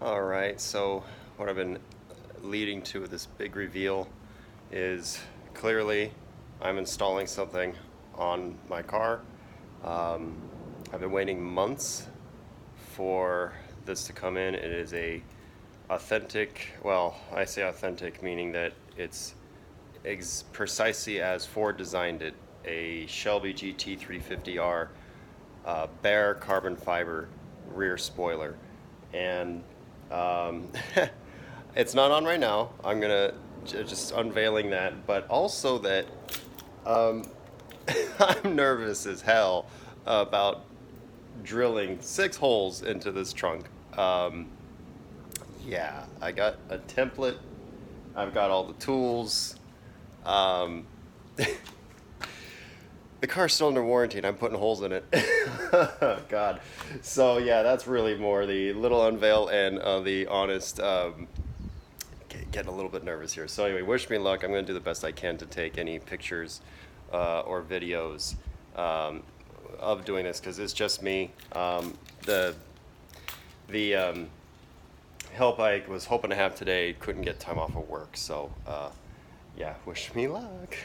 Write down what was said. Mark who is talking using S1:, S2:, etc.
S1: Alright, so what I've been leading to with this big reveal is clearly I'm installing something on my car. I've been waiting months for this to come in. It is a authentic, well, I say authentic meaning that it's precisely as Ford designed it, a Shelby GT350R bare carbon fiber rear spoiler. And it's not on right now. I'm gonna just unveiling that, but also that um, I'm nervous as hell about drilling 6 holes into this trunk. Yeah, I got a template. I've got all the tools. Um, the car's still under warranty and I'm putting holes in it. God. So yeah, that's really more the little unveil and the honest getting a little bit nervous here. So anyway, wish me luck. I'm going to do the best I can to take any pictures or videos of doing this because it's just me. The help I was hoping to have today couldn't get time off of work. So yeah, wish me luck.